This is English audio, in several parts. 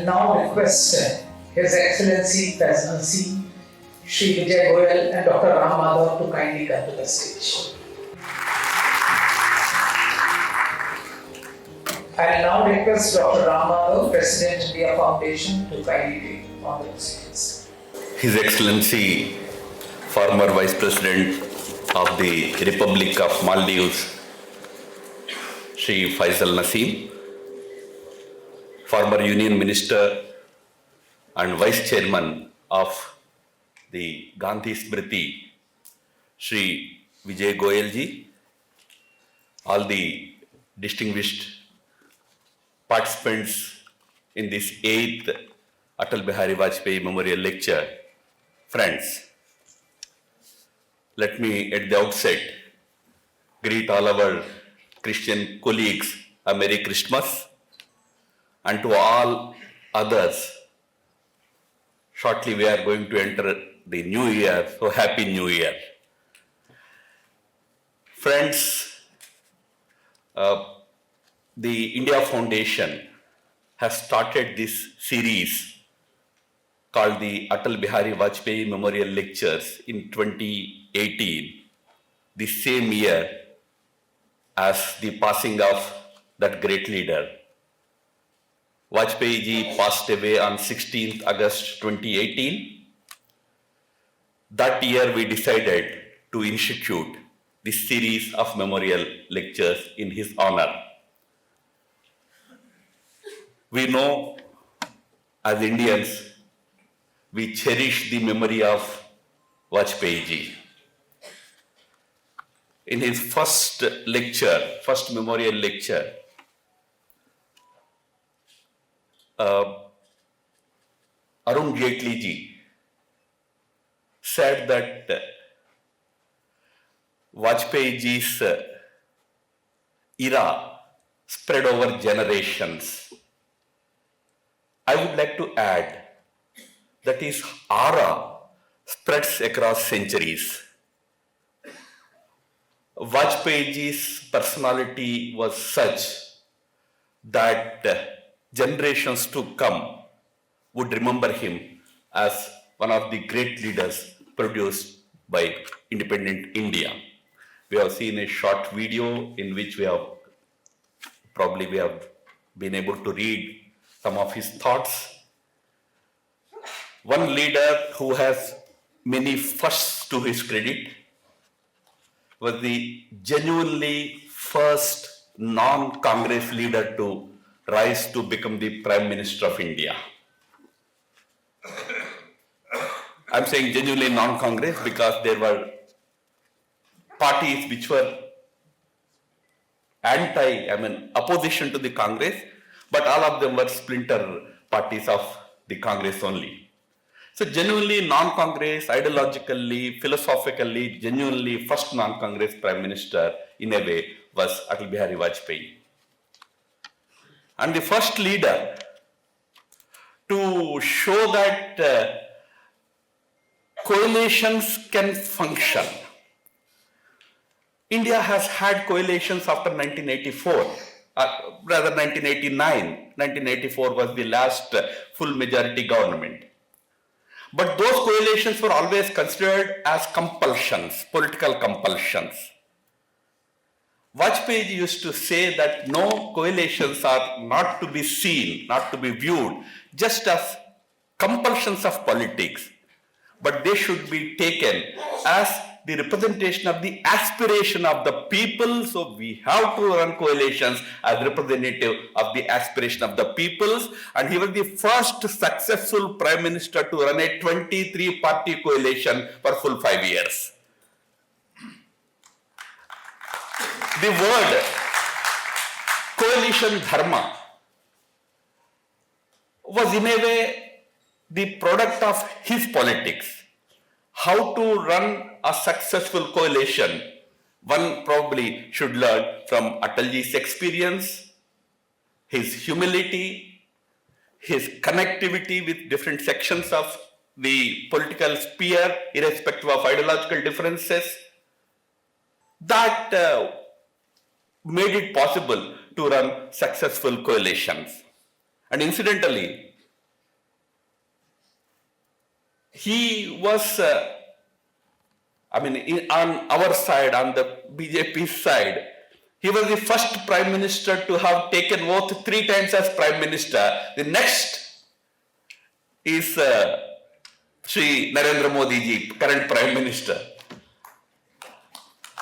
now request His Excellency Presidency, Shri Vijay Goyal and Dr. Ram Madhav to kindly come to the stage. I now request Dr. Ram Madhav, President India Foundation, to kindly take on the proceedings. His Excellency, former Vice President of the Republic of Maldives, Shri Faisal Naseem, former Union Minister and Vice Chairman of the Gandhi Smriti, Shri Vijay Goyal ji, all the distinguished participants in this 8th Atal Bihari Vajpayee Memorial Lecture, friends, let me at the outset greet all our Christian colleagues a Merry Christmas, and to all others, shortly we are going to enter the new year, so Happy New Year. Friends, the India Foundation has started this series called the Atal Bihari Vajpayee Memorial Lectures in 2018, the same year as the passing of that great leader. Vajpayee ji passed away on 16th August 2018. That year we decided to institute this series of memorial lectures in his honor. We know as Indians, we cherish the memory of Vajpayee ji. In his first memorial lecture, Arun Jaitley ji said that Vajpayee ji's era spread over generations. I would like to add that his aura spreads across centuries. Vajpayee ji's personality was such that generations to come would remember him as one of the great leaders produced by independent India. We have seen a short video in which we have been able to read some of his thoughts. One leader who has many firsts to his credit was the genuinely first non-Congress leader to rise to become the Prime Minister of India. I'm saying genuinely non-Congress because there were parties which were opposition to the Congress, but all of them were splinter parties of the Congress only. So genuinely non-Congress, ideologically, philosophically, genuinely first non-Congress Prime Minister in a way was Atal Bihari Vajpayee. And the first leader to show that coalitions can function. India has had coalitions after 1984, rather 1989. 1984 was the last full majority government. But those coalitions were always considered as compulsions, political compulsions. Vajpayee used to say that no, coalitions are not to be seen, not to be viewed just as compulsions of politics, but they should be taken as the representation of the aspiration of the people. So we have to run coalitions as representative of the aspiration of the peoples. And he was the first successful Prime Minister to run a 23-party coalition for full 5 years. The word coalition dharma was in a way the product of his politics. How to run a successful coalition, one probably should learn from Atalji's experience, his humility, his connectivity with different sections of the political sphere, irrespective of ideological differences. That made it possible to run successful coalitions. And incidentally, he was, on our side, on the BJP side, he was the first Prime Minister to have taken oath 3 times as Prime Minister. The next is Shri Narendra Modi ji, current Prime Minister.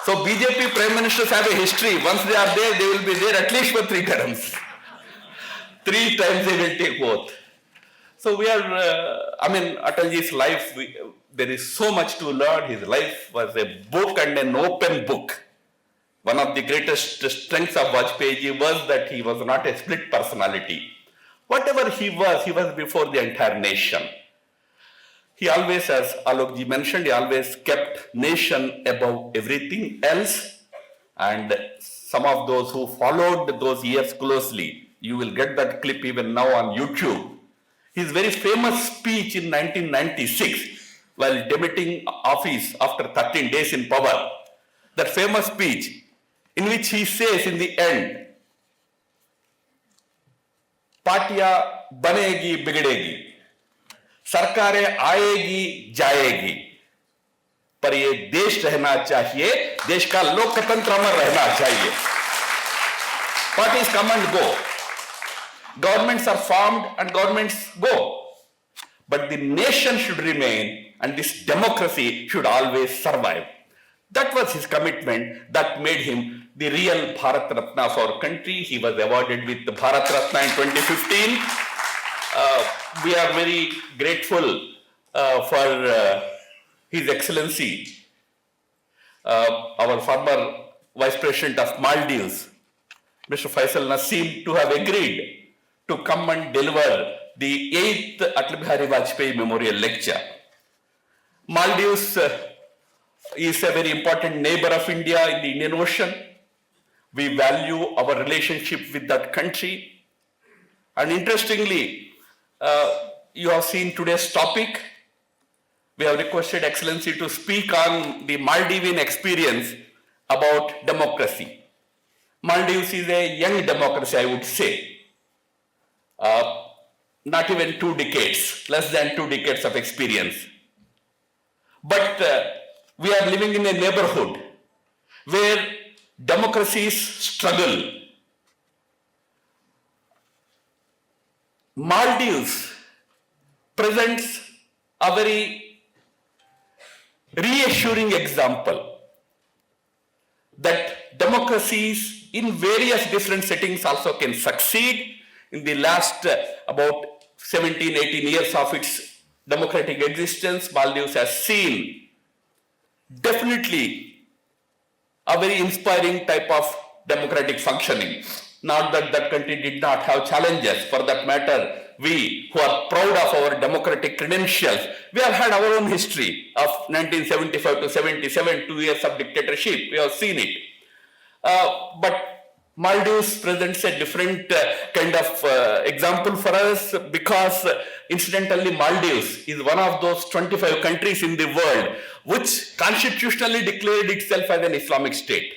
So BJP Prime Ministers have a history. Once they are there, they will be there at least for 3 terms. 3 times they will take oath. So we are, Atalji's life, there is so much to learn. His life was a book and an open book. One of the greatest strengths of Vajpayee was that he was not a split personality. Whatever he was before the entire nation. He always, as Alokji mentioned, he always kept nation above everything else. And some of those who followed those years closely, you will get that clip even now on YouTube. His very famous speech in 1996, while demitting office after 13 days in power, that famous speech in which he says in the end, पार्टियां बनेगी बिगड़ेगी, सरकारें आएगी जाएगी, पर ये देश रहना चाहिए, देश का लोकतंत्र अमर रहना चाहिए. Parties come and go. Governments are formed and governments go. But the nation should remain and this democracy should always survive. That was his commitment that made him the real Bharat Ratna of our country. He was awarded with the Bharat Ratna in 2015. We are very grateful for His Excellency, our former Vice President of Maldives, Mr. Faisal Naseem, to have agreed to come and deliver the 8th Atal Bihari Vajpayee Memorial Lecture. Maldives is a very important neighbor of India in the Indian Ocean. We value our relationship with that country. And interestingly, you have seen today's topic. We have requested Excellency to speak on the Maldivian experience about democracy. Maldives is a young democracy, I would say. Not even 2 decades, less than 2 decades of experience. But we are living in a neighborhood where democracies struggle. Maldives presents a very reassuring example that democracies in various different settings also can succeed. In the last about 17, 18 years of its democratic existence, Maldives has seen definitely a very inspiring type of democratic functioning. Not that that country did not have challenges. For that matter, we who are proud of our democratic credentials, we have had our own history of 1975 to 77, 2 years of dictatorship. We have seen it. But Maldives presents a different kind of example for us because incidentally Maldives is one of those 25 countries in the world which constitutionally declared itself as an Islamic state.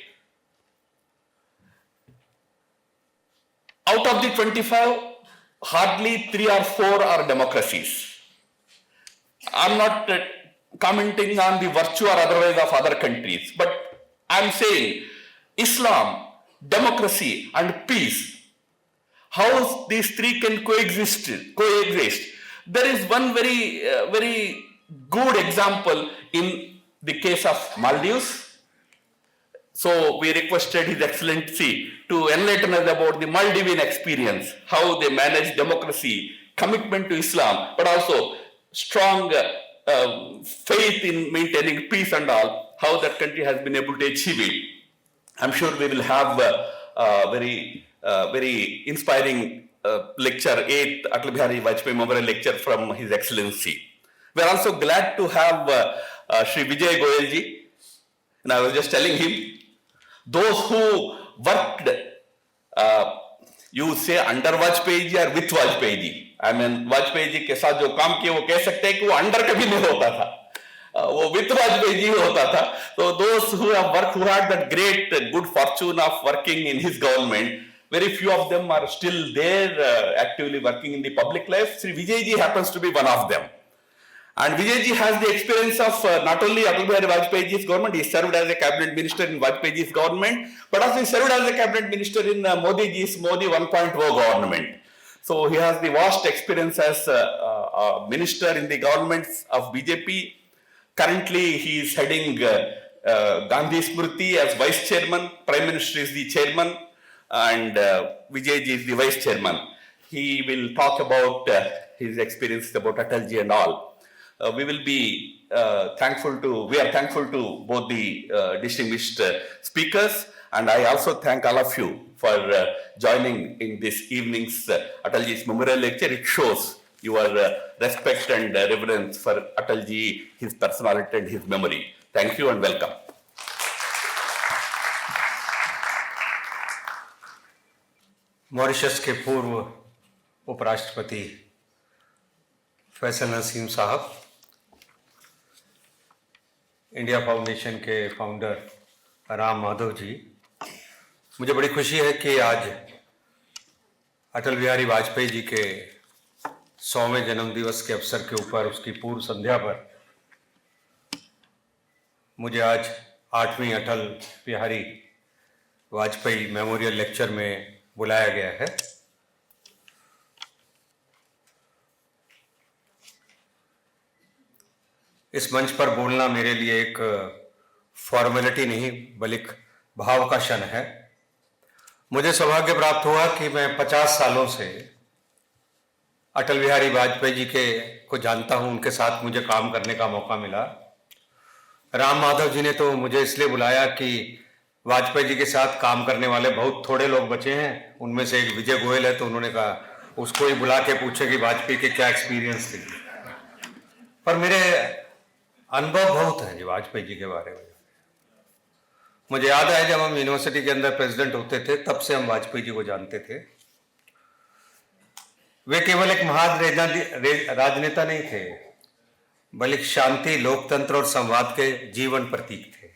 Out of the 25, hardly 3 or 4 are democracies. I'm not commenting on the virtue or otherwise of other countries, but I'm saying Islam, democracy and peace, how these 3 can coexist. There is one very good example in the case of Maldives. So we requested His Excellency to enlighten us about the Maldivian experience, how they manage democracy, commitment to Islam, but also strong faith in maintaining peace and all, how that country has been able to achieve it. I'm sure we will have a very inspiring lecture, 8th Atal Bihari Vajpayee Memorial Lecture from His Excellency. We are also glad to have Shri Vijay Goyalji. And I was just telling him, those who worked, you say under Vajpayee ji or with Vajpayee ji. I mean, Vajpayee ji के साथ जो काम किए वो कह सकते हैं कि वो under कभी नहीं होता था. वो with Vajpayee ji होता था. So those who have worked, who had that great good fortune of working in his government, very few of them are still there actively working in the public life. Sri Vijay ji happens to be one of them. And Vijayji has the experience of not only Atal Bihari Vajpayee's government, he served as a cabinet minister in Vajpayee's government, but also he served as a cabinet minister in Modi's Modi 1.0 government. So he has the vast experience as a minister in the governments of BJP. Currently, he is heading Gandhi Smriti as vice chairman, Prime Minister is the chairman, and Vijayji is the vice chairman. He will talk about his experience about Atalji and all. We are thankful to both the distinguished speakers, and I also thank all of you for joining in this evening's Atalji's memorial lecture. It shows your respect and reverence for Atalji, his personality and his memory. Thank you and welcome. Mauritius के पूर्व उपराष्ट्रपति फैसल नसीम साहब, India foundation के founder Ram Madhav ji, मुझे बड़ी खुशी है कि आज अटल बिहारी वाजपेयी जी के 100वें जन्मदिवस के अवसर के ऊपर उसकी पूर्व संध्या पर मुझे आज 8वीं अटल बिहारी वाजपेयी मेमोरियल लेक्चर में बुलाया गया है। इस मंच पर बोलना मेरे लिए एक फॉर्मेलिटी नहीं बल्कि भाव का क्षण है। मुझे सौभाग्य प्राप्त हुआ कि मैं 50 सालों से अटल बिहारी वाजपेयी जी को जानता हूं, उनके साथ मुझे काम करने का मौका मिला। राम माधव जी ने तो मुझे इसलिए बुलाया कि वाजपेयी जी के साथ काम करने वाले बहुत थोड़े लोग बचे हैं, उनमें से एक विजय गोयल है, तो उन्होंने कहा उसको ही बुला के पूछे कि वाजपेयी के क्या एक्सपीरियंस थे। पर मेरे अनुभव बहुत हैं जी वाजपेयी जी के बारे में। मुझे याद है जब हम यूनिवर्सिटी के अंदर प्रेसिडेंट होते थे तब से हम वाजपेयी जी को जानते थे। वे केवल एक महान राजनेता नहीं थे बल्कि शांति, लोकतंत्र और संवाद के जीवन प्रतीक थे।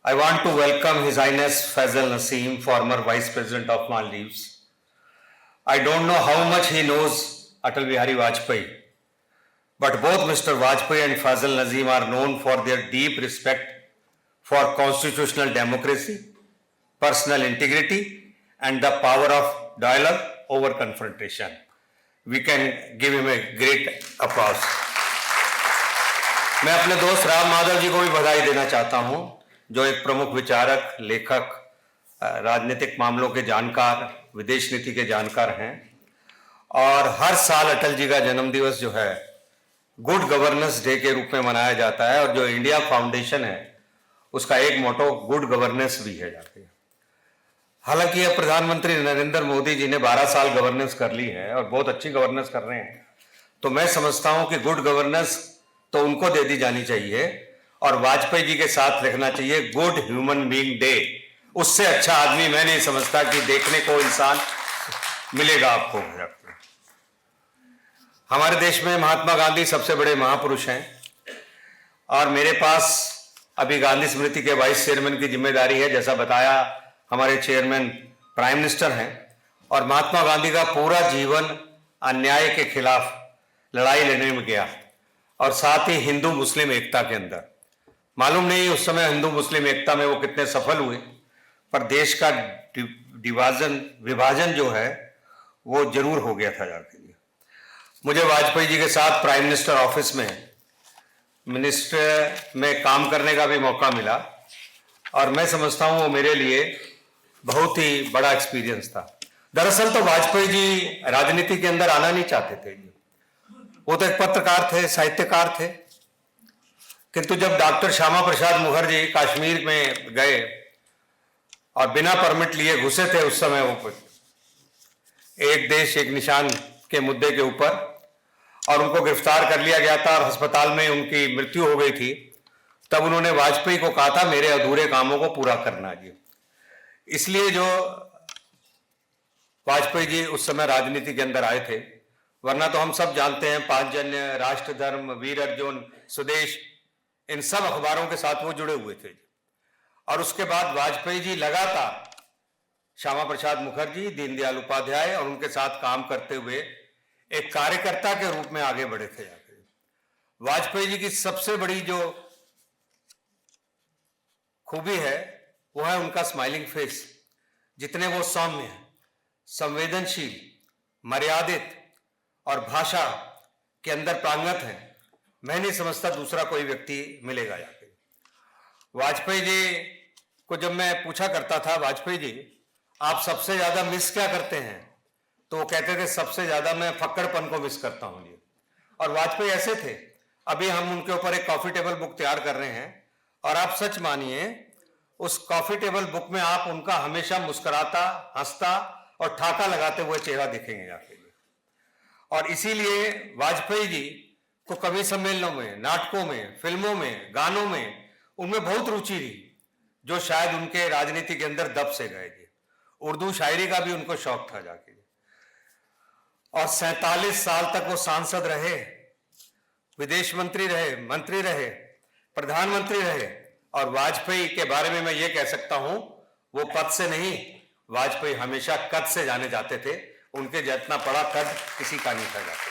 I want to welcome His Highness Faisal Naseem, former Vice President of Maldives. I don't know how much he knows Atal Bihari Vajpayee, but both Mr. Vajpayee and Faisal Naseem are known for their deep respect for constitutional democracy, personal integrity, and the power of dialogue over confrontation. We can give him a great applause. मैं अपने दोस्त राम माधव जी को भी बधाई देना चाहता हूं, जो एक प्रमुख विचारक, लेखक, राजनीतिक मामलों के जानकार, विदेश नीति के जानकार हैं। और हर साल अटल जी का जन्मदिवस जो है गुड गवर्नेंस डे के रूप में मनाया जाता है, और जो इंडिया फाउंडेशन है उसका एक मोटो गुड गवर्नेंस भी है जाके। हालांकि अब प्रधानमंत्री नरेंद्र मोदी जी ने 12 साल गवर्नेंस कर ली है और बहुत अच्छी गवर्नेंस कर रहे हैं, तो मैं समझता हूं कि गुड गवर्नेंस तो उनको दे दी जानी चाहिए और वाजपेयी जी के साथ रखना चाहिए गुड ह्यूमन बीइंग डे। उससे अच्छा आदमी मैं नहीं समझता कि देखने को इंसान मिलेगा आपको। हमारे देश में महात्मा गांधी सबसे बड़े महापुरुष हैं और मेरे पास अभी गांधी स्मृति के वाइस चेयरमैन की जिम्मेदारी है। जैसा बताया, हमारे चेयरमैन प्राइम मिनिस्टर हैं और महात्मा गांधी का पूरा जीवन अन्याय के खिलाफ लड़ाई लड़ने में गया और साथ ही हिंदू मुस्लिम एकता के अंदर। मालूम नहीं उस समय हिंदू मुस्लिम एकता में वो कितने सफल हुए, पर देश का विभाजन जो है वो जरूर हो गया था जाके। मुझे वाजपेयी जी के साथ प्राइम मिनिस्टर ऑफिस में मिनिस्टर में काम करने का भी मौका मिला और मैं समझता हूं वो मेरे लिए बहुत ही बड़ा एक्सपीरियंस था। दरअसल तो वाजपेयी जी राजनीति के अंदर आना नहीं चाहते थे, वो तो एक पत्रकार थे, साहित्यकार थे। किंतु जब डॉक्टर श्यामा प्रसाद मुखर्जी कश्मीर में गए और बिना परमिट लिए घुसे थे, उस समय वो एक देश एक निशान के मुद्दे के ऊपर, और उनको गिरफ्तार कर लिया गया था और अस्पताल में उनकी मृत्यु हो गई थी, तब उन्होंने वाजपेयी को कहा था मेरे अधूरे कामों को पूरा करना जी। इसलिए जो वाजपेयी जी उस समय राजनीति के अंदर आए थे, वरना तो हम सब जानते हैं पांचजन्य, राष्ट्र धर्म, वीर अर्जुन, स्वदेश, इन सब अखबारों के साथ वो जुड़े हुए थे। और उसके बाद वाजपेयी जी लगातार श्यामा प्रसाद मुखर्जी, दीनदयाल उपाध्याय और उनके साथ काम करते हुए एक कार्यकर्ता के रूप में आगे बढ़े थे। वाजपेयी जी की सबसे बड़ी जो खूबी है वो है उनका स्माइलिंग फेस। जितने वो सौम्य, संवेदनशील, मर्यादित और भाषा के अंदर प्रांगत हैं, मैं नहीं समझता दूसरा कोई व्यक्ति मिलेगा यहाँ पे। वाजपेयी जी को जब मैं पूछा करता था, वाजपेयी जी आप सबसे ज्यादा मिस क्या करते हैं, तो वो कहते थे सबसे ज्यादा मैं फक्कड़पन को मिस करता हूं जी। और वाजपेयी ऐसे थे। अभी हम उनके ऊपर एक कॉफी टेबल बुक तैयार कर रहे हैं और आप सच मानिए उस कॉफी टेबल बुक में आप उनका हमेशा मुस्कुराता, हंसता और ठाका लगाते हुए चेहरा दिखेंगे जाके। और इसीलिए वाजपेयी जी को कवि सम्मेलनों में, नाटकों में, फिल्मों में, गानों में उनमें बहुत रुचि रही, जो शायद उनके राजनीति के अंदर दब से गए जी। उर्दू शायरी का भी उनको शौक था जाके। और 47 साल तक वो सांसद रहे, विदेश मंत्री रहे, मंत्री रहे, प्रधानमंत्री रहे। और वाजपेयी के बारे में मैं ये कह सकता हूं, वो पद से नहीं, वाजपेयी हमेशा कद से जाने जाते थे। उनके जितना बड़ा कद किसी का नहीं था जाते।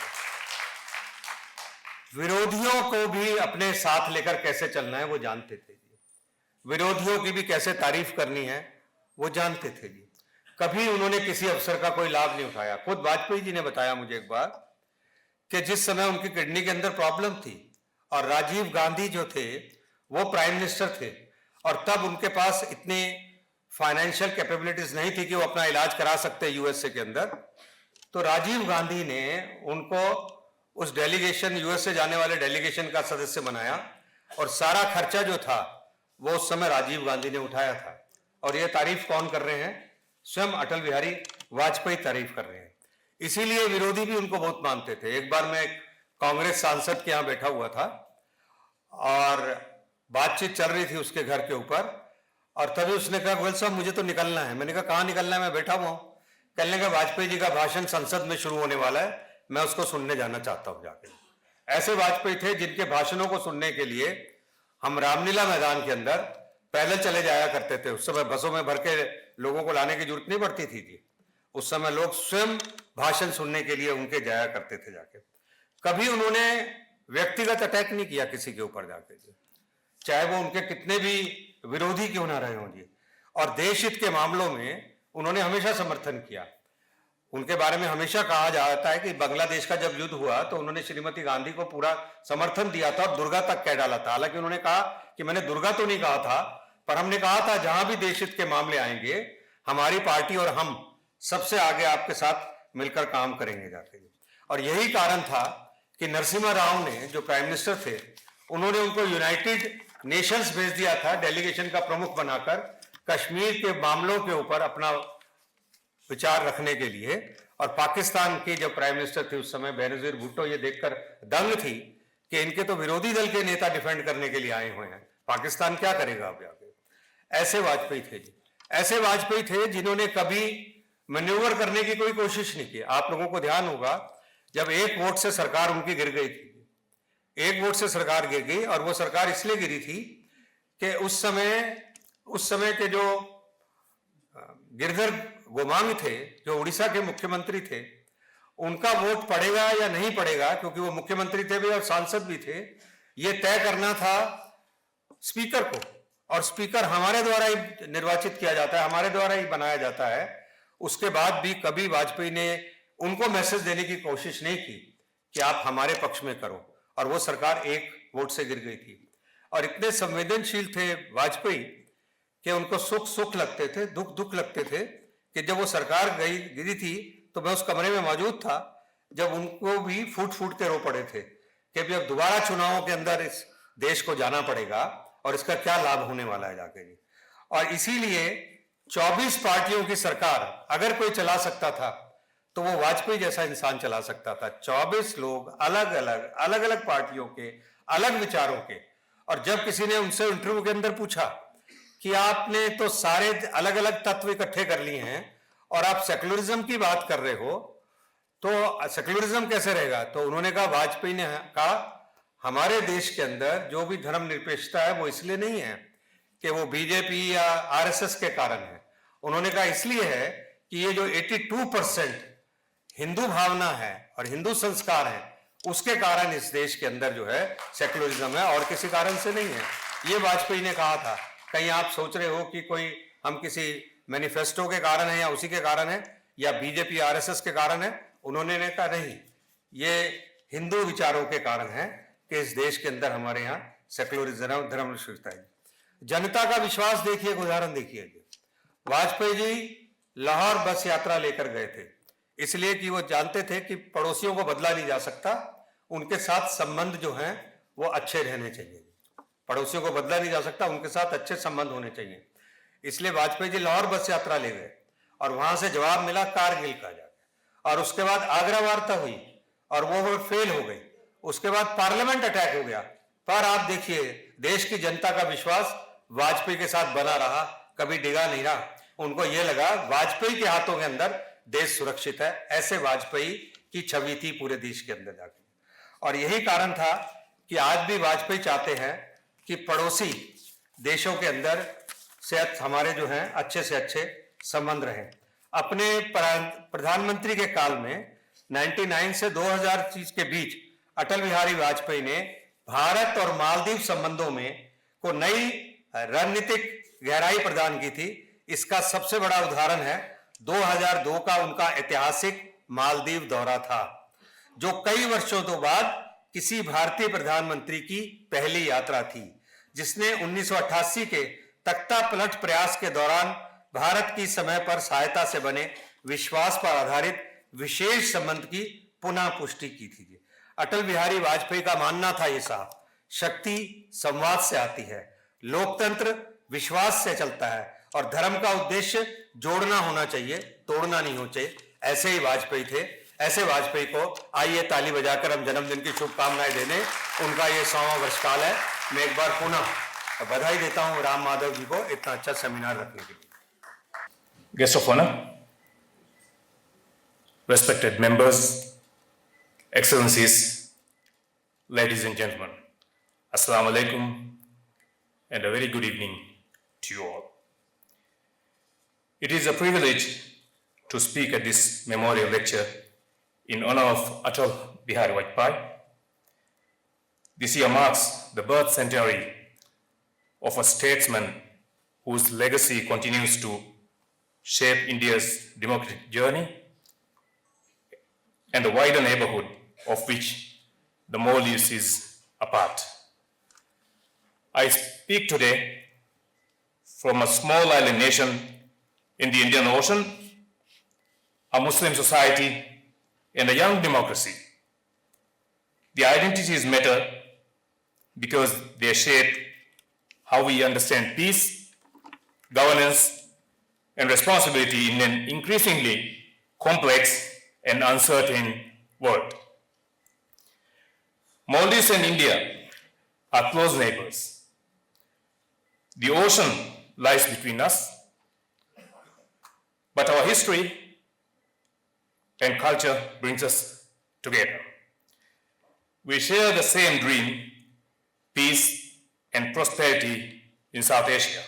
विरोधियों को भी अपने साथ लेकर कैसे चलना है वो जानते थे जी। विरोधियों की भी कैसे तारीफ करनी है वो जानते थे जी। कभी उन्होंने किसी अफसर का कोई लाभ नहीं उठाया। खुद वाजपेयी जी ने बताया मुझे एक बार कि जिस समय उनकी किडनी के अंदर प्रॉब्लम थी और राजीव गांधी जो थे वो प्राइम मिनिस्टर थे और तब उनके पास इतनी फाइनेंशियल कैपेबिलिटीज नहीं थी कि वो अपना इलाज करा सकते यूएसए के अंदर, तो राजीव गांधी ने उनको उस डेलीगेशन, यूएसए जाने वाले डेलीगेशन का सदस्य बनाया और सारा खर्चा जो था वो उस समय राजीव गांधी ने उठाया था। और ये तारीफ कौन कर रहे हैं? स्वयं अटल बिहारी वाजपेयी तारीफ कर रहे हैं। इसीलिए विरोधी भी उनको बहुत मानते थे। एक बार मैं कांग्रेस सांसद के यहां बैठा हुआ था और बातचीत चल रही थी उसके घर के ऊपर और तभी उसने कहा, गोयल साहब मुझे तो निकलना है। मैंने कहा कहां निकलना है? मैं बैठा हुआ हूं। कहने का वाजपेयी जी का भाषण संसद में शुरू होने वाला है, मैं उसको सुनने जाना चाहता हूं जाके। ऐसे वाजपेयी थे जिनके भाषणों को सुनने के लिए हम रामलीला मैदान के अंदर पैदल चले जाया करते थे। उस समय बसों में भर के लोगों को लाने की जरूरत नहीं पड़ती थी जी। उस समय लोग स्वयं भाषण सुनने के लिए उनके जाया करते थे जाके। कभी उन्होंने व्यक्तिगत अटैक नहीं किया किसी के ऊपर जाके जी, चाहे वो उनके कितने भी विरोधी क्यों ना रहे हों जी। और देश हित के मामलों में उन्होंने हमेशा समर्थन किया। उनके बारे में हमेशा कहा जाता है कि बांग्लादेश का जब युद्ध हुआ तो उन्होंने श्रीमती गांधी को पूरा समर्थन दिया था और दुर्गा तक कह डाला था। हालांकि उन्होंने कहा कि मैंने दुर्गा तो नहीं कहा था, पर हमने कहा था जहां भी देश हित के मामले आएंगे हमारी पार्टी और हम सबसे आगे आपके साथ मिलकर काम करेंगे जाके। और यही कारण था कि नरसिम्हा राव ने, जो प्राइम मिनिस्टर थे, उन्होंने उनको यूनाइटेड नेशंस भेज दिया था डेलीगेशन का प्रमुख बनाकर, कश्मीर के मामलों के ऊपर अपना विचार रखने के लिए। और पाकिस्तान के जब प्राइम मिनिस्टर थे उस समय बेनजीर भुट्टो ये देखकर दंग थी कि इनके तो विरोधी दल के नेता डिफेंड करने के लिए आए हुए हैं, पाकिस्तान क्या करेगा अब आगे। ऐसे वाजपेयी थे जी। ऐसे वाजपेयी थे जिन्होंने कभी मैन्यूवर करने की कोई कोशिश नहीं की। आप लोगों को ध्यान होगा जब एक वोट से सरकार उनकी गिर गई थी, एक वोट से सरकार गिर गई और वो सरकार इसलिए गिरी थी कि उस समय के जो गिरधर गोमांग थे, जो उड़ीसा के मुख्यमंत्री थे, उनका वोट पड़ेगा या नहीं पड़ेगा, क्योंकि वो मुख्यमंत्री थे भी और सांसद भी थे, ये तय करना था स्पीकर को। और स्पीकर हमारे द्वारा ही निर्वाचित किया जाता है, हमारे द्वारा ही बनाया जाता है। उसके बाद भी कभी वाजपेयी ने उनको मैसेज देने की कोशिश नहीं की कि आप हमारे पक्ष में करो, और वो सरकार एक वोट से गिर गई थी। और इतने संवेदनशील थे वाजपेयी कि उनको सुख सुख लगते थे, दुख दुख लगते थे। कि जब वो सरकार गिरी थी तो मैं उस कमरे में मौजूद था जब उनको भी फूट फूट के रो पड़े थे कि अभी अब दोबारा चुनावों के अंदर इस देश को जाना पड़ेगा और इसका क्या लाभ होने वाला है जाके जी। और इसीलिए 24 पार्टियों की सरकार अगर कोई चला सकता था तो वो वाजपेयी जैसा इंसान चला सकता था। 24 लोग अलग अलग पार्टियों के, अलग विचारों के। और जब किसी ने उनसे इंटरव्यू के अंदर पूछा कि आपने तो सारे अलग अलग तत्व इकट्ठे कर लिए हैं और आप सेक्युलरिज्म की बात कर रहे हो, तो सेक्युलरिज्म कैसे रहेगा? तो उन्होंने कहा, वाजपेयी ने कहा, हमारे देश के अंदर जो भी धर्मनिरपेक्षता है वो इसलिए नहीं है कि वो बीजेपी या आरएसएस के कारण है। उन्होंने कहा इसलिए है कि ये जो 82% हिंदू भावना है और हिंदू संस्कार है उसके कारण इस देश के अंदर जो है सेकुलरिज्म है, और किसी कारण से नहीं है। ये वाजपेयी ने कहा था। कहीं आप सोच रहे हो कि कोई हम किसी मैनिफेस्टो के कारण है या उसी के कारण है या बीजेपी आरएसएस के कारण है, उन्होंने ने कहा नहीं, ये हिंदू विचारों के कारण है कि इस देश के अंदर हमारे यहाँ सेकुलरिज्म, धर्मनिरपेक्षता है। जनता का विश्वास देखिए, उदाहरण देखिए। वाजपेयी जी लाहौर बस यात्रा लेकर गए थे, इसलिए कि वो जानते थे कि पड़ोसियों को बदला नहीं जा सकता, उनके साथ संबंध जो हैं वो अच्छे रहने चाहिए। पड़ोसियों को बदला नहीं जा सकता, उनके साथ अच्छे संबंध होने चाहिए। इसलिए वाजपेयी जी लाहौर बस यात्रा ले गए और वहां से जवाब मिला कारगिल का जाकर, और उसके बाद आगरा वार्ता हुई और वो फेल हो गई। उसके बाद पार्लियामेंट अटैक हो गया। पर आप देखिए, देश की जनता का विश्वास वाजपेयी के साथ बना रहा, कभी डिगा नहीं रहा। उनको यह लगा वाजपेयी के हाथों के अंदर देश सुरक्षित है। ऐसे वाजपेयी की छवि थी पूरे देश के अंदर जाके, और यही कारण था कि आज भी वाजपेयी चाहते हैं कि पड़ोसी देशों के अंदर से हमारे जो हैं अच्छे से अच्छे संबंध रहें। अपने प्रधानमंत्री के काल में 99 से 2030 के बीच अटल बिहारी वाजपेयी ने भारत और मालदीव संबंधों में को नई रणनीतिक गहराई प्रदान की थी। इसका सबसे बड़ा उदाहरण है 2002 का उनका ऐतिहासिक मालदीव दौरा था, जो कई वर्षों के बाद किसी भारतीय प्रधानमंत्री की पहली यात्रा थी, जिसने 1988 के तख्ता पलट प्रयास के दौरान भारत की समय पर सहायता से बने विश्वास पर आधारित विशेष संबंध की पुनः पुष्टि की थी। अटल बिहारी वाजपेयी का मानना था ये साहब, शक्ति संवाद से आती है, लोकतंत्र विश्वास से चलता है, और धर्म का उद्देश्य जोड़ना होना चाहिए, तोड़ना नहीं होना चाहिए। ऐसे ही वाजपेयी थे। ऐसे वाजपेयी को आइए ताली बजाकर हम जन्मदिन की शुभकामनाएं देने। उनका ये 100वां वर्षकाल है। मैं एक बार पुनः बधाई देता हूं राम माधव जी को इतना अच्छा सेमिनार रखने के लिए। Guest of honor, respected members, excellencies, ladies and gentlemen, assalamu alaikum and a very good evening to you all. It is a privilege to speak at this memorial lecture in honor of Atal Bihari Vajpayee. This year marks the birth centenary of a statesman whose legacy continues to shape India's democratic journey and the wider neighborhood of which the Maldives is a part. I speak today from a small island nation in the Indian Ocean, a Muslim society, and a young democracy. The identities matter because they shape how we understand peace, governance, and responsibility in an increasingly complex and uncertain world. Maldives and India are close neighbors. The ocean lies between us, but our history and culture brings us together. We share the same dream, peace and prosperity in South Asia.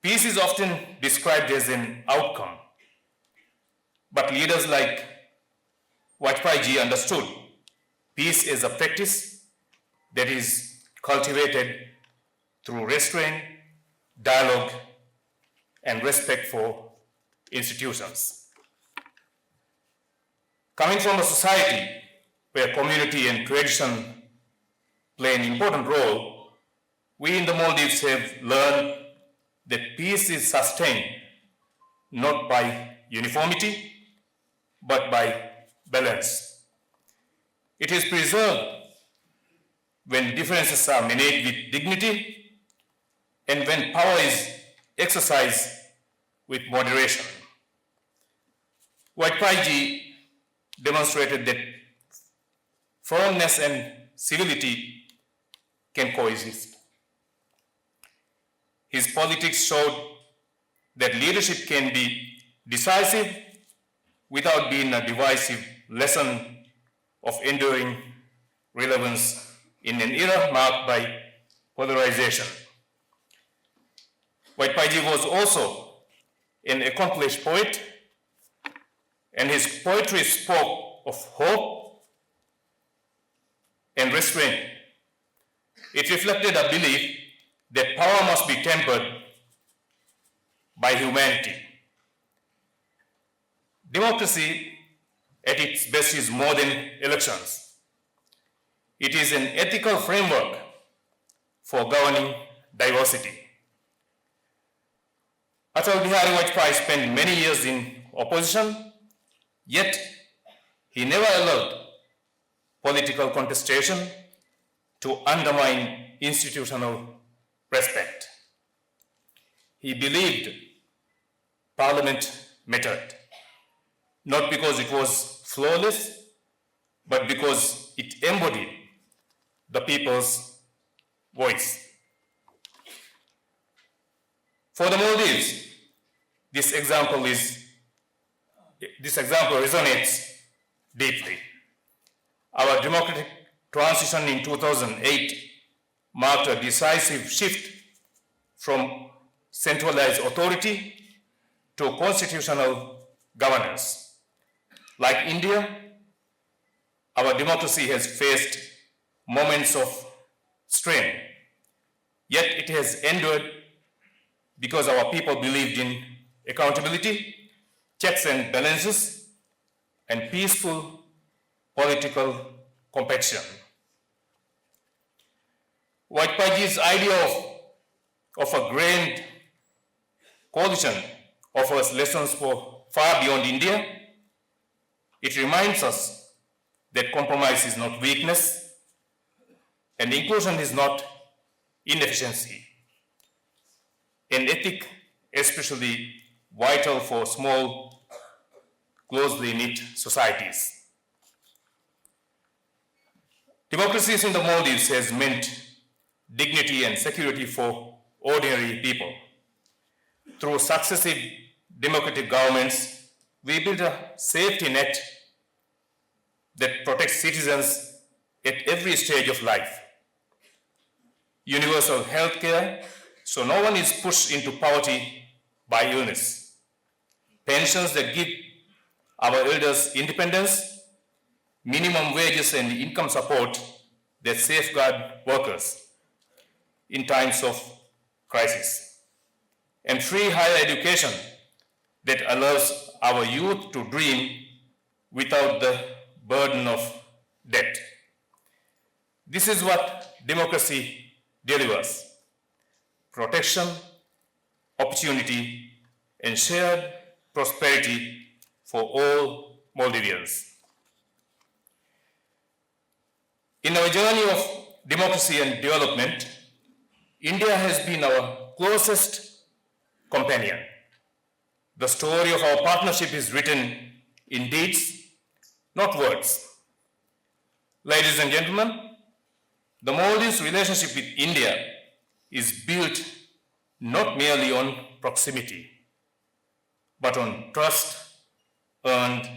Peace is often described as an outcome, but leaders like Vajpayee ji understood peace is a practice that is cultivated through restraint, dialogue, and respect for institutions. Coming from a society where community and tradition play an important role, we in the Maldives have learned that peace is sustained not by uniformity, but by balance. It is preserved when differences are managed with dignity and when power is exercised with moderation. Vajpayee ji demonstrated that firmness and civility can coexist. His politics showed that leadership can be decisive without being a divisive lesson of enduring relevance in an era marked by polarization. Vajpayee ji was also an accomplished poet, and his poetry spoke of hope and restraint. It reflected a belief that power must be tempered by humanity. Democracy at its best is more than elections. It is an ethical framework for governing diversity. Atal Bihari Vajpayee spent many years in opposition, yet he never allowed political contestation to undermine institutional respect. He believed Parliament mattered, not because it was flawless, but because it embodied the people's voice. For the Maldives, this example resonates deeply. Our democratic transition in 2008 marked a decisive shift from centralized authority to constitutional governance. Like India, our democracy has faced moments of strain, yet it has endured because our people believed in accountability, checks and balances, and peaceful political competition. Vajpayee's idea of a grand coalition offers lessons for far beyond India. It reminds us that compromise is not weakness and inclusion is not inefficiency. An ethic especially vital for small, closely knit societies. Democracies in the Maldives has meant dignity and security for ordinary people. Through successive democratic governments, we built a safety net that protects citizens at every stage of life. Universal health care, so no one is pushed into poverty by illness. Pensions that give our elders independence, minimum wages and income support that safeguard workers in times of crisis, and free higher education that allows our youth to dream without the burden of debt. This is what democracy delivers: protection, opportunity, and shared prosperity for all Maldivians. In our journey of democracy and development, India has been our closest companion. The story of our partnership is written in deeds, not words. Ladies and gentlemen, the Maldives' relationship with India is built not merely on proximity, but on trust earned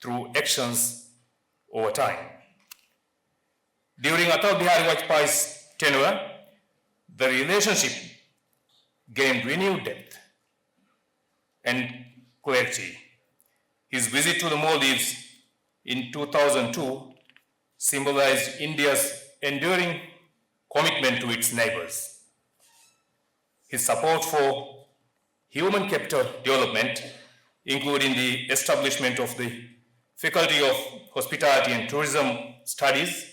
through actions over time. During Atal Bihari Vajpayee's tenure, the relationship gained renewed depth and clarity. His visit to the Maldives in 2002 symbolized India's enduring commitment to its neighbors. His support for human capital development, including the establishment of the Faculty of Hospitality and Tourism Studies,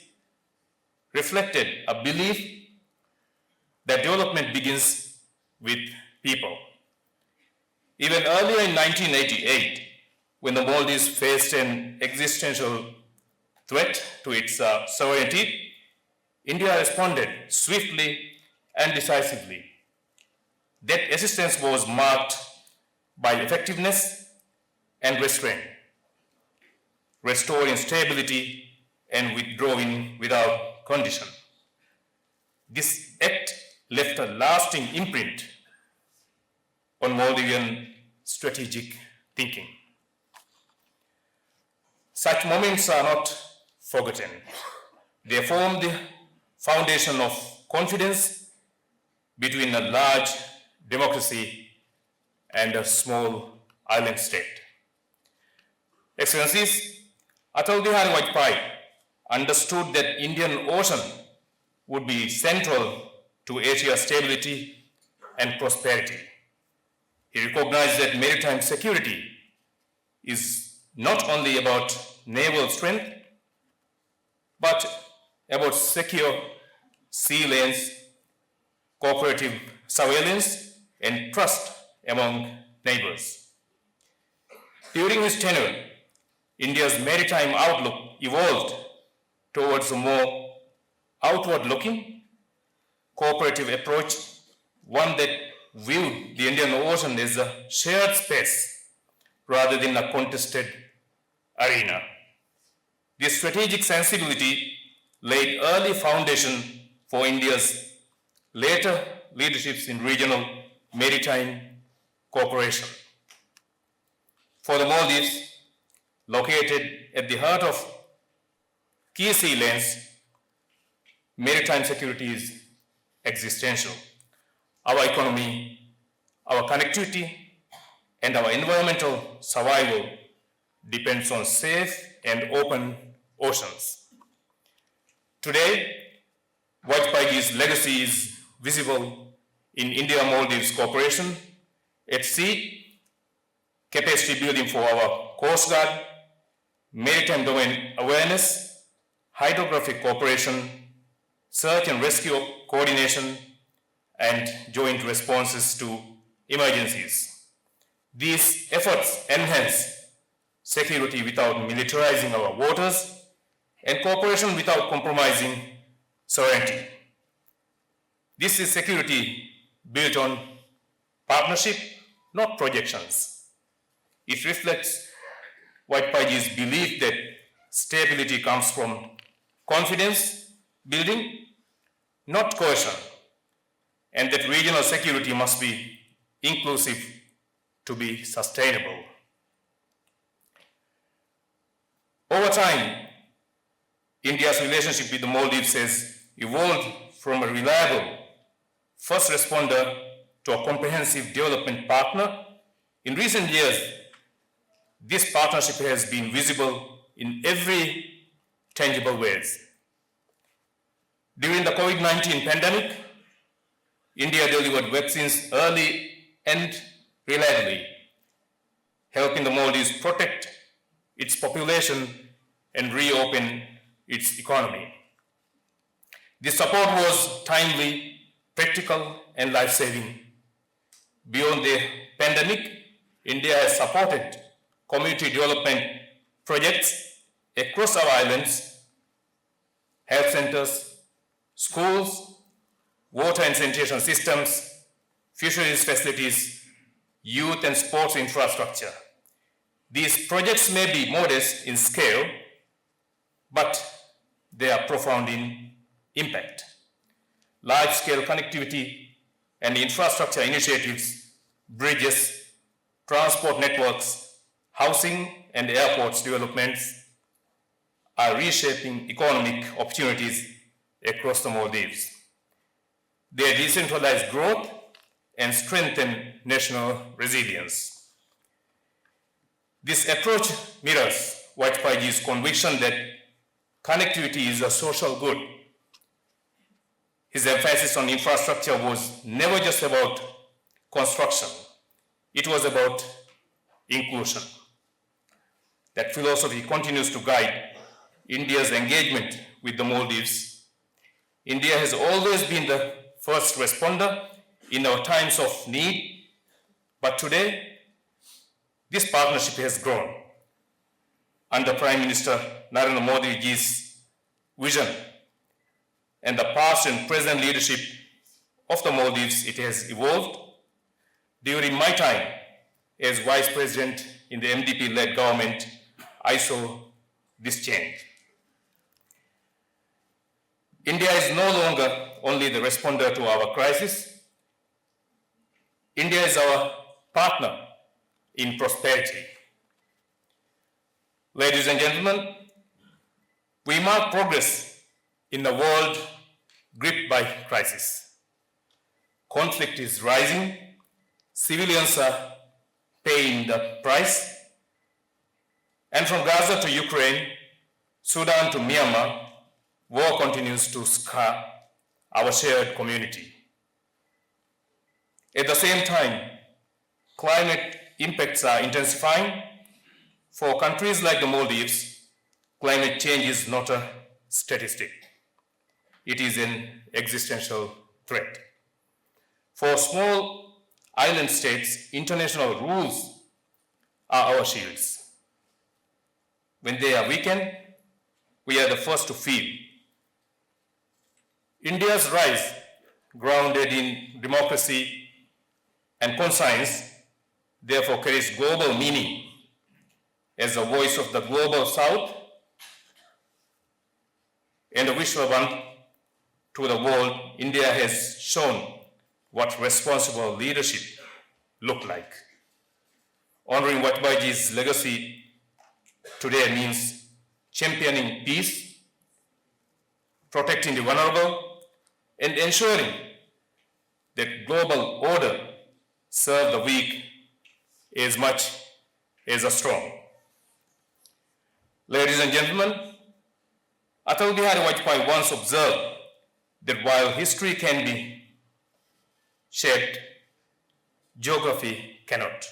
reflected a belief that development begins with people. Even earlier in 1988, when the Maldives faced an existential threat to its sovereignty, India responded swiftly and decisively. That assistance was marked by effectiveness and restraint, restoring stability and withdrawing without condition. This act left a lasting imprint on Maldivian strategic thinking. Such moments are not forgotten. They form the foundation of confidence between a large democracy and a small island state. Excellencies, Atal Bihari Vajpayee understood that Indian Ocean would be central to Asia's stability and prosperity. He recognized that maritime security is not only about naval strength, but about secure sea lanes, cooperative surveillance, and trust among neighbors. During his tenure, India's maritime outlook evolved towards a more outward-looking, cooperative approach, one that viewed the Indian Ocean as a shared space rather than a contested arena. This strategic sensibility laid early foundation for India's later leaderships in regional maritime cooperation. For the Maldives, located at the heart of key sea lanes, maritime security is existential. Our economy, our connectivity, and our environmental survival depends on safe and open oceans. Today, Vajpayee's legacy is visible in India-Maldives cooperation at sea, capacity building for our Coast Guard, maritime domain awareness, hydrographic cooperation, search and rescue coordination, and joint responses to emergencies. These efforts enhance security without militarizing our waters and cooperation without compromising sovereignty. This is security built on partnership, not projections. It reflects Vajpayee's belief that stability comes from confidence building, not coercion, and that regional security must be inclusive to be sustainable. Over time, India's relationship with the Maldives has evolved from a reliable first responder to a comprehensive development partner. In recent years, this partnership has been visible in every tangible ways. During the COVID-19 pandemic, India delivered vaccines early and reliably, helping the Maldives protect its population and reopen its economy. This support was timely, practical, and life-saving. Beyond the pandemic, India has supported community development projects across our islands, health centers, schools, water and sanitation systems, fisheries facilities, youth and sports infrastructure. These projects may be modest in scale, but they are profound in impact. Large-scale connectivity and infrastructure initiatives, bridges, transport networks, housing and airports developments are reshaping economic opportunities across the Maldives. They decentralize growth and strengthen national resilience. This approach mirrors Vajpayee's conviction that connectivity is a social good. His emphasis on infrastructure was never just about construction. It was about inclusion. That philosophy continues to guide India's engagement with the Maldives. India has always been the first responder in our times of need, but today, this partnership has grown. Under Prime Minister Narendra Modi's vision and the past and present leadership of the Maldives, it has evolved. During my time as Vice President in the MDP-led government, I saw this change. India is no longer only the responder to our crisis. India is our partner in prosperity. Ladies and gentlemen, we mark progress in a world gripped by crisis. Conflict is rising, civilians are paying the price, and from Gaza to Ukraine, Sudan to Myanmar, war continues to scar our shared community. At the same time, climate impacts are intensifying. For countries like the Maldives, climate change is not a statistic. It is an existential threat. For small island states, international rules are our shields. When they are weakened, we are the first to feel. India's rise, grounded in democracy and conscience, therefore carries global meaning. As the voice of the global South and a Vishwabandh to the world, India has shown what responsible leadership looks like. Honoring Vajpayee's legacy today means championing peace, protecting the vulnerable, and ensuring that global order serves the weak as much as the strong. Ladies and gentlemen, Atal Bihari Vajpayee once observed that while history can be shaped, geography cannot.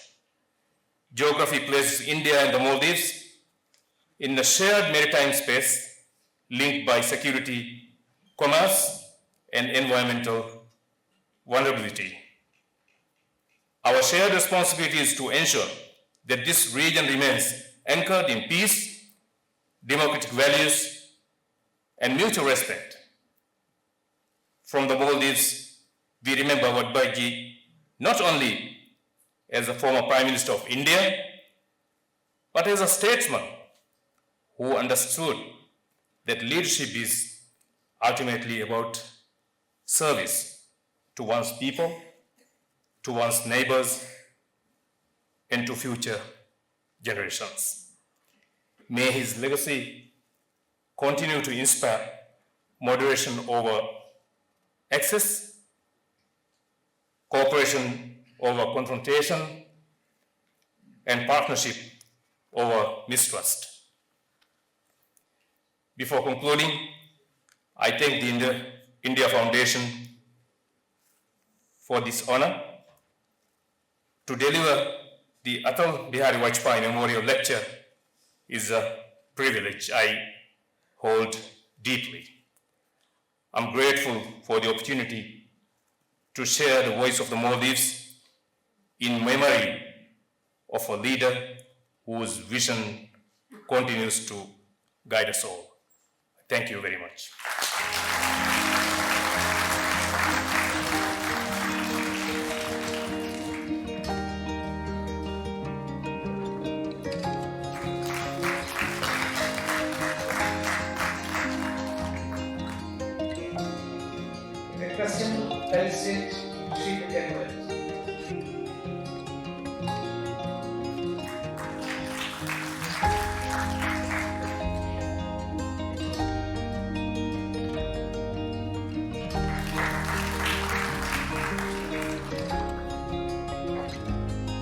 Geography places India and the Maldives in a shared maritime space linked by security, commerce, and environmental vulnerability. Our shared responsibility is to ensure that this region remains anchored in peace, democratic values, and mutual respect. From the Maldives, we remember Vajpayee not only as a former Prime Minister of India, but as a statesman who understood that leadership is ultimately about service to one's people, to one's neighbors, and to future generations. May his legacy continue to inspire moderation over excess, cooperation over confrontation, and partnership over mistrust. Before concluding, I thank the India Foundation for this honor to deliver the Atal Bihari Vajpayee Memorial Lecture is a privilege I hold deeply. I'm grateful for the opportunity to share the voice of the Maldives in memory of a leader whose vision continues to guide us all. Thank you very much. Requesting President Sri Awaz.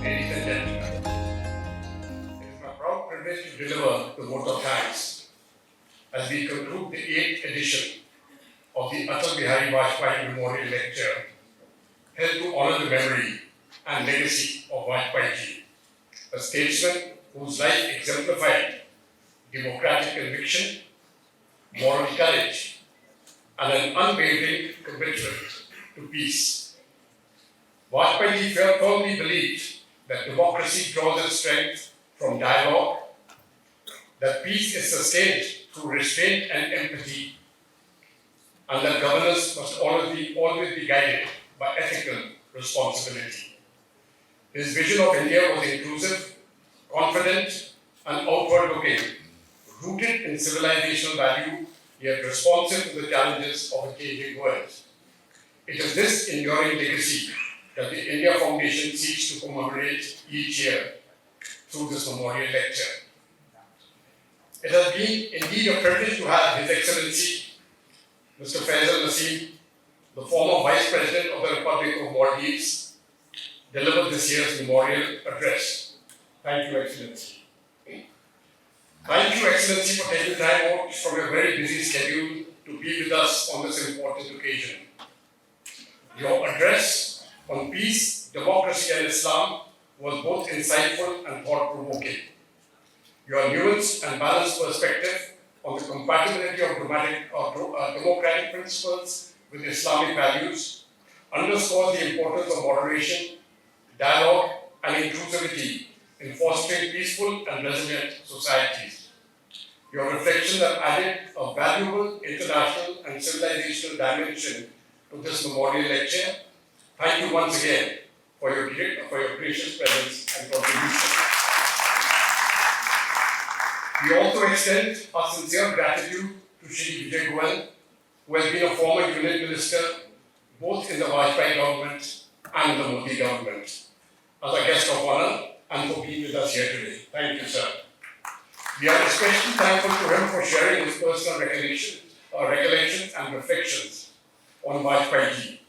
Ladies and gentlemen, it is my proud privilege to deliver the vote of thanks as we conclude the 8th edition of the Atal Bihari Vajpayee Memorial Lecture held to honor the memory and legacy of Vajpayee, a statesman whose life exemplified democratic conviction, moral courage, and an unwavering commitment to peace. Vajpayee firmly believed that democracy draws its strength from dialogue, that peace is sustained through restraint and empathy, and that governance must always be guided by ethical responsibility. His vision of India was inclusive, confident, and outward-looking, rooted in civilizational value, yet responsive to the challenges of a changing world. It is this enduring legacy that the India Foundation seeks to commemorate each year through this memorial lecture. It has been indeed a privilege to have His Excellency Mr. Faisal Naseem, the former Vice President of the Republic of Maldives, deliver this year's memorial address. Thank you, Excellency. Thank you, Excellency, for taking time out from your very busy schedule to be with us on this important occasion. Your address on peace, democracy and Islam was both insightful and thought-provoking. Your nuanced and balanced perspective on the compatibility of democratic principles with Islamic values underscores the importance of moderation, dialogue and inclusivity in fostering peaceful and resilient societies. Your reflections have added a valuable international and civilizational dimension to this memorial lecture. Thank you once again for your gracious presence and contribution. We also extend our sincere gratitude to Shri Vijay Goyal, who has been a former Union Minister both in the Vajpayee government and the Modi government, as a guest of honor and for being with us here today. Thank you, sir. We are especially thankful to him for sharing his personal recollections and reflections on Vajpayee ji.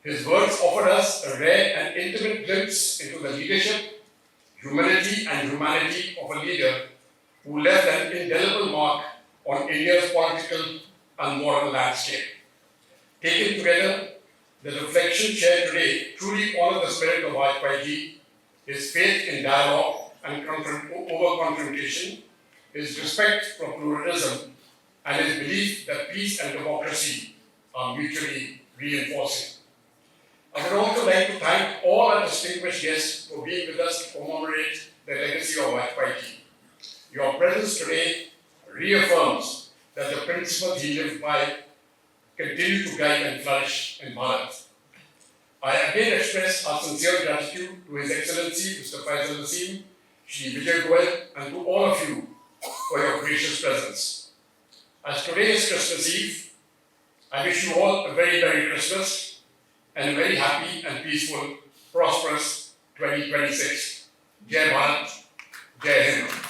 His words offered us a rare and intimate glimpse into the leadership, humility and humanity of a leader who left an indelible mark on India's political and moral landscape. Taken together, the reflections shared today truly honor the spirit of Vajpayee ji, his faith in dialogue and over confrontation, his respect for pluralism, and his belief that peace and democracy are mutually reinforcing. I would also like to thank all our distinguished guests for being with us to commemorate the legacy of Vajpayee ji. Your presence today reaffirms that the principles he lived by continue to guide and flourish in Bharat. I again express our sincere gratitude to His Excellency Mr. Faisal Naseem, Shri Vijay Goyal, and to all of you for your gracious presence. As today is Christmas Eve, I wish you all a very Merry Christmas and a very happy and peaceful, prosperous 2026. Jai Bharat, Jai Hind.